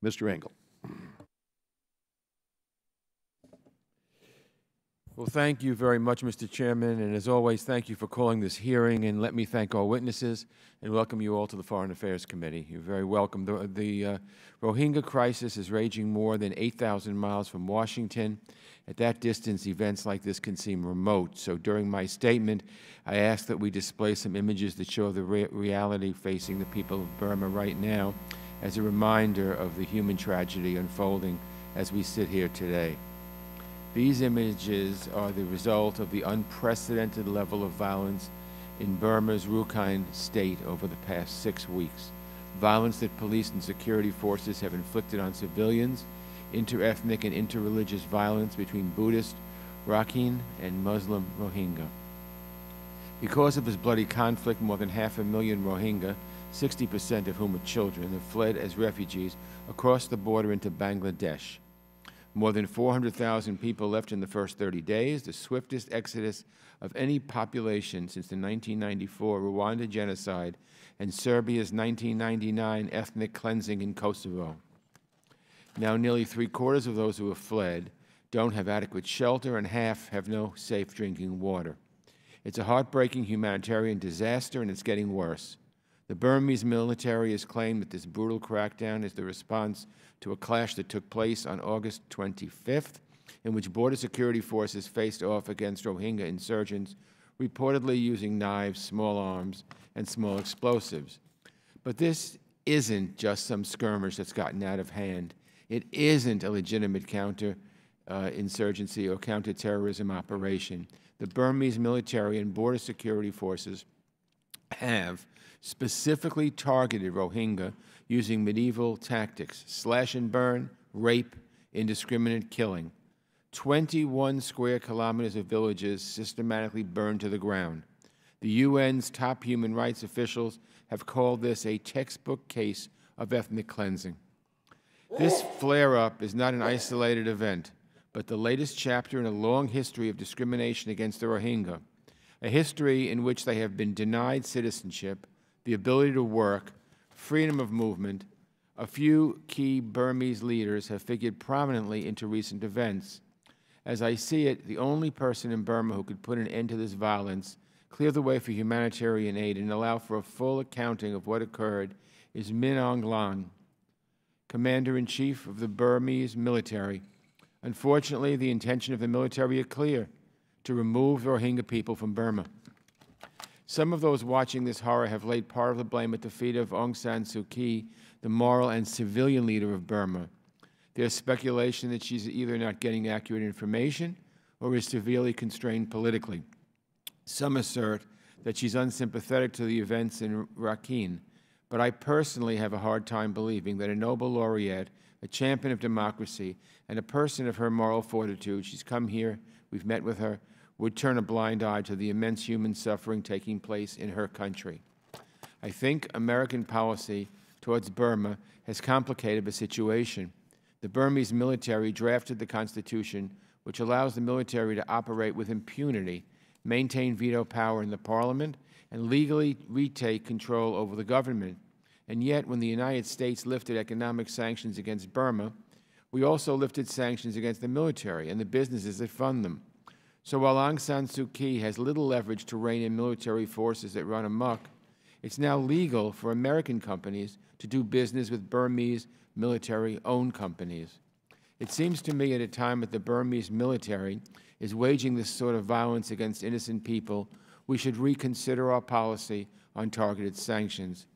Mr. Engel. Well, thank you very much, Mr. Chairman, and as always, thank you for calling this hearing, and let me thank all witnesses and welcome you all to the Foreign Affairs Committee. You're very welcome. The Rohingya crisis is raging more than 8,000 miles from Washington. At that distance, events like this can seem remote, so during my statement, I ask that we display some images that show the reality facing the people of Burma right now as a reminder of the human tragedy unfolding as we sit here today. These images are the result of the unprecedented level of violence in Burma's Rakhine state over the past 6 weeks. Violence that police and security forces have inflicted on civilians, inter-ethnic and inter-religious violence between Buddhist Rakhine and Muslim Rohingya. Because of this bloody conflict, more than 500,000 Rohingya, 60% of whom are children, have fled as refugees across the border into Bangladesh. More than 400,000 people left in the first 30 days, the swiftest exodus of any population since the 1994 Rwanda genocide and Serbia's 1999 ethnic cleansing in Kosovo. Now nearly 3/4 of those who have fled don't have adequate shelter and half have no safe drinking water. It's a heartbreaking humanitarian disaster and it's getting worse. The Burmese military has claimed that this brutal crackdown is the response to a clash that took place on August 25th, in which border security forces faced off against Rohingya insurgents, reportedly using knives, small arms, and small explosives. But this isn't just some skirmish that's gotten out of hand. It isn't a legitimate counter-insurgency or counterterrorism operation. The Burmese military and border security forces have specifically targeted Rohingya using medieval tactics: slash and burn, rape, indiscriminate killing. 21 square kilometers of villages systematically burned to the ground. The UN's top human rights officials have called this a textbook case of ethnic cleansing. This flare-up is not an isolated event, but the latest chapter in a long history of discrimination against the Rohingya, a history in which they have been denied citizenship, the ability to work, freedom of movement. A few key Burmese leaders have figured prominently into recent events. As I see it, the only person in Burma who could put an end to this violence, clear the way for humanitarian aid, and allow for a full accounting of what occurred is Min Aung Hlaing, Commander-in-Chief of the Burmese military. Unfortunately, the intention of the military is clear: to remove Rohingya people from Burma. Some of those watching this horror have laid part of the blame at the feet of Aung San Suu Kyi, the moral and civilian leader of Burma. There's speculation that she's either not getting accurate information or is severely constrained politically. Some assert that she's unsympathetic to the events in Rakhine, but I personally have a hard time believing that a Nobel laureate, a champion of democracy, and a person of her moral fortitude — she's come here, we've met with her — would turn a blind eye to the immense human suffering taking place in her country. I think American policy towards Burma has complicated the situation. The Burmese military drafted the Constitution, which allows the military to operate with impunity, maintain veto power in the Parliament, and legally retake control over the government. And yet, when the United States lifted economic sanctions against Burma, we also lifted sanctions against the military and the businesses that fund them. So while Aung San Suu Kyi has little leverage to rein in military forces that run amok, it's now legal for American companies to do business with Burmese military-owned companies. It seems to me at a time that the Burmese military is waging this sort of violence against innocent people, we should reconsider our policy on targeted sanctions.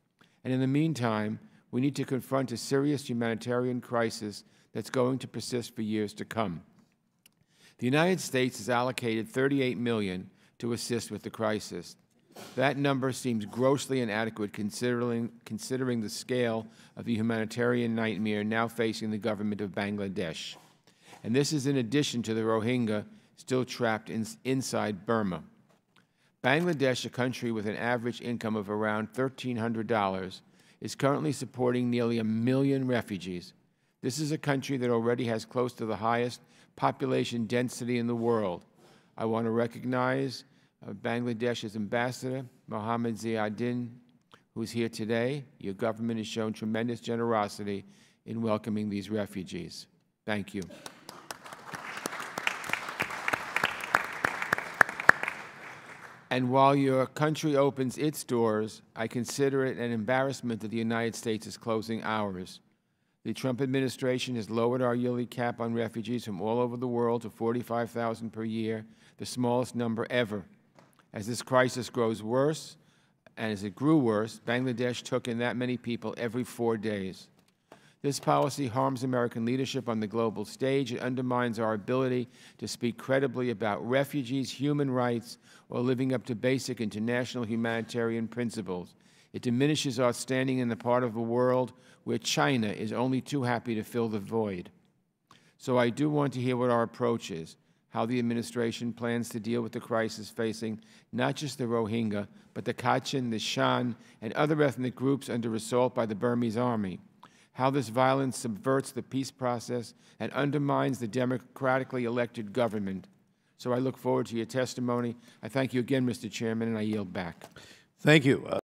And in the meantime, we need to confront a serious humanitarian crisis that's going to persist for years to come. The United States has allocated $38 million to assist with the crisis. That number seems grossly inadequate considering the scale of the humanitarian nightmare now facing the government of Bangladesh. And this is in addition to the Rohingya still trapped inside Burma. Bangladesh, a country with an average income of around $1,300, is currently supporting nearly 1 million refugees. This is a country that already has close to the highest population density in the world. I want to recognize Bangladesh's Ambassador, Mohammed Ziauddin, who's here today. Your government has shown tremendous generosity in welcoming these refugees. Thank you. And while your country opens its doors, I consider it an embarrassment that the United States is closing ours. The Trump administration has lowered our yearly cap on refugees from all over the world to 45,000 per year, the smallest number ever. As this crisis grows worse, and as it grew worse, Bangladesh took in that many people every 4 days. This policy harms American leadership on the global stage. It undermines our ability to speak credibly about refugees, human rights, or living up to basic international humanitarian principles. It diminishes our standing in the part of the world where China is only too happy to fill the void. So I do want to hear what our approach is, how the administration plans to deal with the crisis facing not just the Rohingya, but the Kachin, the Shan, and other ethnic groups under assault by the Burmese army. How this violence subverts the peace process and undermines the democratically elected government. So I look forward to your testimony. I thank you again, Mr. Chairman, and I yield back. Thank you.